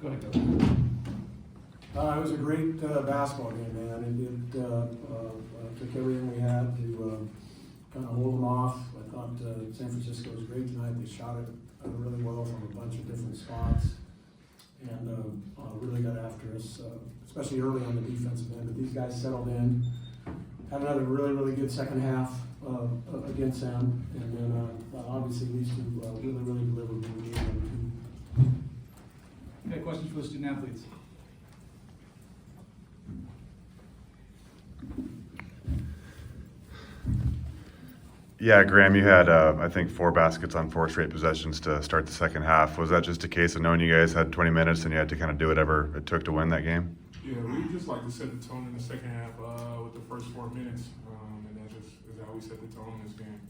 Go ahead, Coach. It was a great basketball game, man. It took everything we had to kind of hold them off. I thought San Francisco was great tonight. They shot it really well from a bunch of different spots and really got after us, especially early on the defensive end. But these guys settled in, had another really good second half against them, and then obviously these two really delivered when we needed them to. Okay, questions for the student athletes? Yeah, Graham, you had, I think, 4 baskets on 4 straight possessions to start the second half. Was that just a case of knowing you guys had 20 minutes and you had to kind of do whatever it took to win that game? Yeah, we just like to set the tone in the second half with the first 4 minutes, and that just is how we set the tone in this game.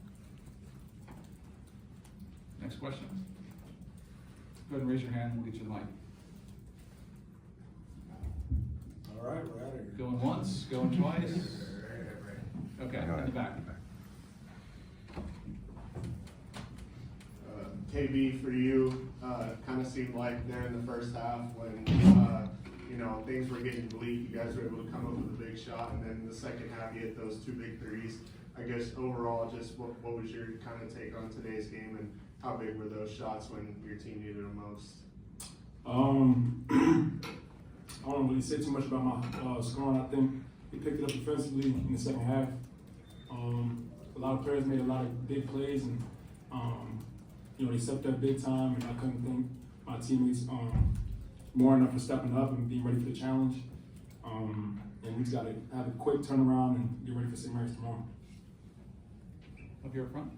Next question. Go ahead and raise your hand, we'll get you the mic. All right, we're out of here. Going once, going twice? Okay, in the back. KB, for you, kind of seemed like there in the first half when, things were getting bleak, you guys were able to come up with a big shot, and then in the second half you hit those 2 big threes. I guess overall, just what was your kind of take on today's game, and how big were those shots when your team needed them most? I don't really say too much about my scoring. I think we picked it up defensively in the second half. A lot of players made a lot of big plays, and they stepped up big time, and I couldn't thank my teammates more enough for stepping up and being ready for the challenge. And we just got to have a quick turnaround and get ready for St. Mary's tomorrow. Up here up front.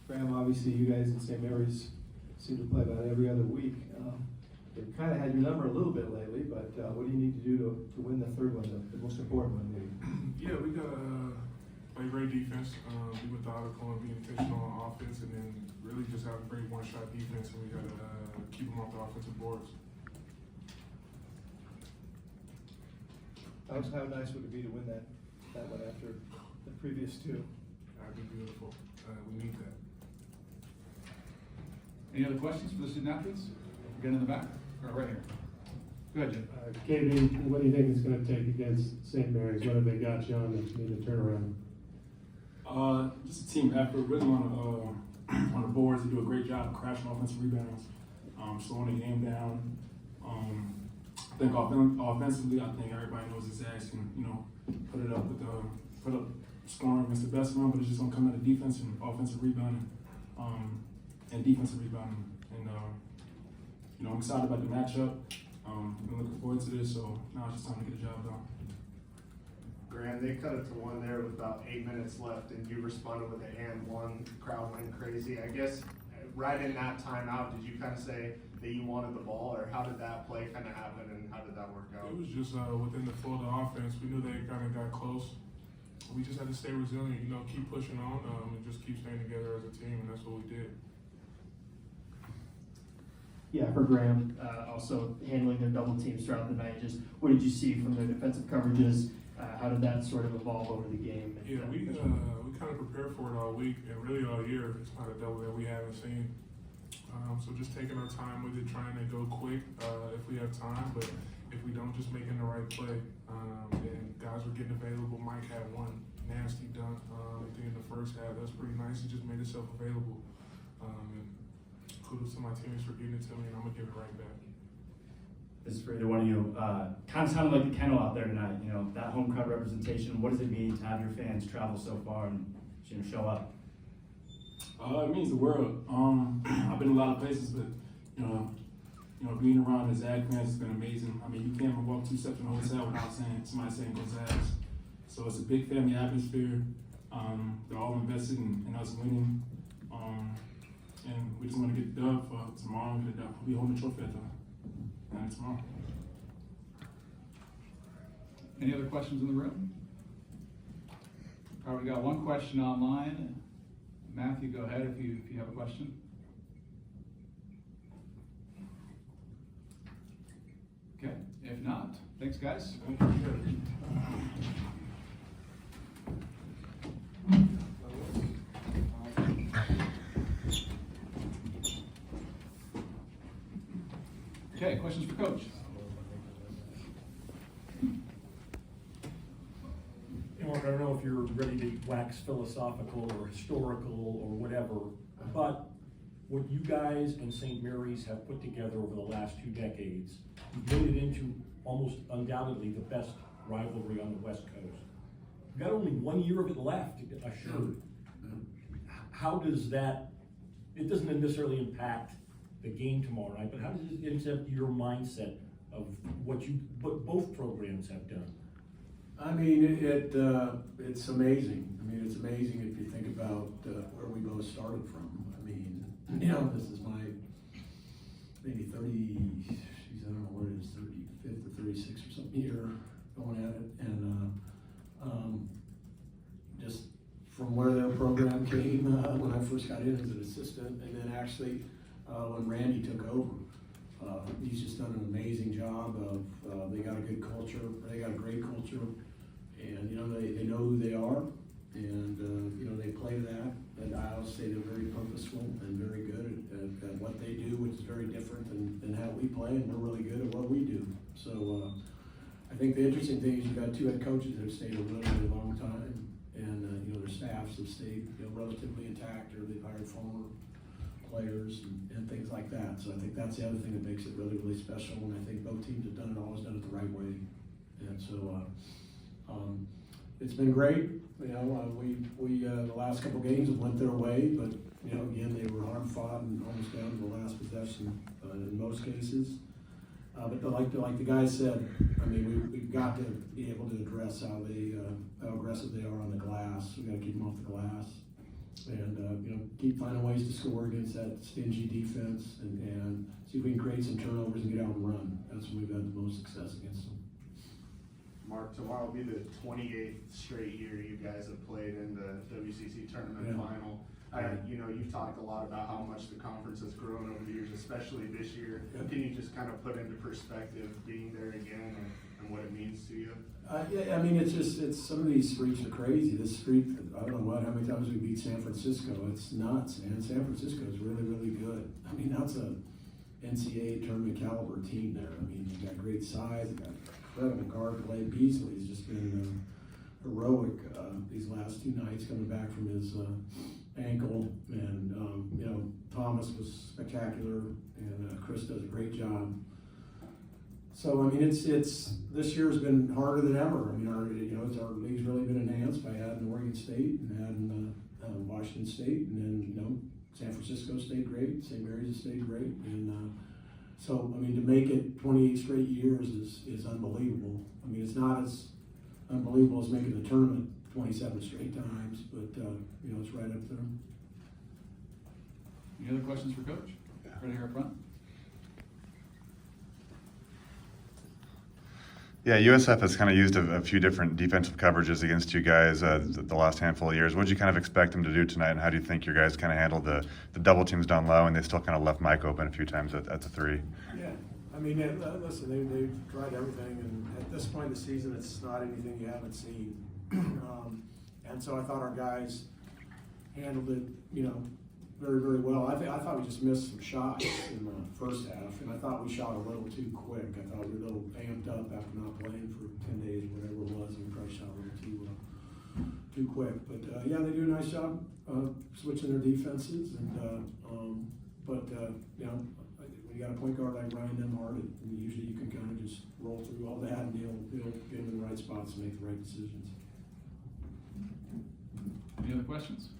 Graham, obviously you guys in St. Mary's seem to play about every other week. They've kind of had your number a little bit lately, but what do you need to do to win the third one, the most important one maybe? Yeah, we got to play great defense, be methodical and be intentional on offense, and then really just have a great one-shot defense, and we got to keep them off the offensive boards. How nice would it be to win that one after the previous 2? That'd be beautiful. We need that. Any other questions for the student athletes? Again in the back, or right here. Go ahead, Jim. KB, what do you think it's going to take against St. Mary's? What have they got you on that need to turn around? Just a team effort, really on the boards. They do a great job of crashing offensive rebounds, slowing the game down. I think offensively, I think everybody knows the Zags can, put up scoring against the best of them, but it's just gonna come out of defense and offensive rebounding, and defensive rebounding. And I'm excited about the matchup. I'm looking forward to this. So now it's just time to get the job done. Graham, they cut it to 1 there with about 8 minutes left, and you responded with an and one. Crowd went crazy. I guess right in that timeout, did you kind of say that you wanted the ball, or how did that play kind of happen, and how did that work out? It was just within the flow of the offense. We knew they kind of got close. We just had to stay resilient, keep pushing on, and just keep staying together as a team, and that's what we did. Yeah, for Graham, also handling their double teams throughout the night. Just what did you see from their defensive coverages? How did that sort of evolve over the game? Yeah, we kind of prepared for it all week and really all year. It's not a double that we haven't seen. So just taking our time with it, trying to go quick if we have time, but if we don't, just making the right play. And guys were getting available. Mike had one nasty dunk I think in the first half. That's pretty nice. He just made himself available. And kudos to my teammates for getting it to me, and I'm going to give it right back. This is for either one of you. Kind of sounded like the kennel out there tonight. That home crowd representation. What does it mean to have your fans travel so far and show up? It means the world. I've been in a lot of places, but being around the Zag fans has been amazing. I mean, you can't even walk 2 steps in a hotel without somebody saying "Go Zags." So it's a big family atmosphere. They're all invested in us winning, and we just want to get the dub for tomorrow. We'll be holding the trophy at tomorrow. Any other questions in the room? All right, we got one question online. Matthew, go ahead if you have a question. Okay, if not, thanks guys. Okay, questions for Coach? Hey, Mark, I don't know if you're ready to wax philosophical or historical or whatever, but what you guys and St. Mary's have put together over the last 2 decades, you've made it into almost undoubtedly the best rivalry on the West Coast. You've got only 1 year of it left, assured. How does that, it doesn't necessarily impact the game tomorrow night, but how does it impact your mindset of what both programs have done? I mean, it's amazing. I mean, it's amazing if you think about where we both started from. I mean, you know, this is my maybe 30, I don't know what it is, 35th or 36th or something year going at it. And just from where their program came when I first got in as an assistant, and then actually when Randy took over. He's just done an amazing job of, they got a good culture, they got a great culture, and, you know, they know who they are, and, you know, they play to that, and I always say they're very purposeful and very good at what they do, which is very different than how we play, and we're really good at what we do. So, I think the interesting thing is you've got 2 head coaches that have stayed a really, really long time, and, you know, their staffs have stayed, you know, relatively intact, or they've hired former players and things like that. So I think that's the other thing that makes it really, really special. And I think both teams have done it, always done it the right way. And so it's been great. You know, we the last couple games have went their way, but you know, again, they were hard fought and almost down to the last possession in most cases. But like the guy said, I mean, we've got to be able to address how aggressive they are on the glass. We got to keep them off the glass. And you know, keep finding ways to score against that stingy defense, and see if we can create some turnovers and get out and run. That's when we've had the most success against them. Mark, tomorrow will be the 28th straight year you guys have played in the WCC tournament final. You know, you've talked a lot about how much the conference has grown over the years, especially this year. Can you just kind of put into perspective being there again and what it means to you? Yeah, I mean, it's some of these streaks are crazy. This streak, I don't know how many times we beat San Francisco. It's nuts, man. San Francisco is really, really good. I mean, that's a NCAA tournament caliber team there. I mean, they've got great size, they've got incredible guard play. Beasley's just been heroic these last 2 nights, coming back from his ankle. And, you know, Thomas was spectacular, and Chris does a great job. So I mean, it's this year's been harder than ever. I mean, our league's really been enhanced by adding Oregon State and adding Washington State, and then, you know, San Francisco stayed great, St. Mary's has stayed great, and so I mean, to make it 28 straight years is unbelievable. I mean, it's not as unbelievable as making the tournament 27 straight times, but you know, it's right up there. Any other questions for Coach? Right here up front. Yeah, USF has kind of used a few different defensive coverages against you guys the last handful of years. What did you kind of expect them to do tonight, and how do you think your guys kind of handled the double teams down low, and they still kind of left Mike open a few times at the 3? Yeah, I mean, listen, they've tried everything, and at this point in the season, it's not anything you haven't seen. And so I thought our guys handled it, you know, very, very well. I thought we just missed some shots in the first half, and I thought we shot a little too quick. I thought we were a little amped up after not playing for 10 days, whatever it was, and we probably shot a little too quick. But yeah, they do a nice job switching their defenses, and you know, when you got a point guard like Ryan Nemhard, usually you can kind of just roll through all that, and he'll get in the right spots and make the right decisions. Any other questions?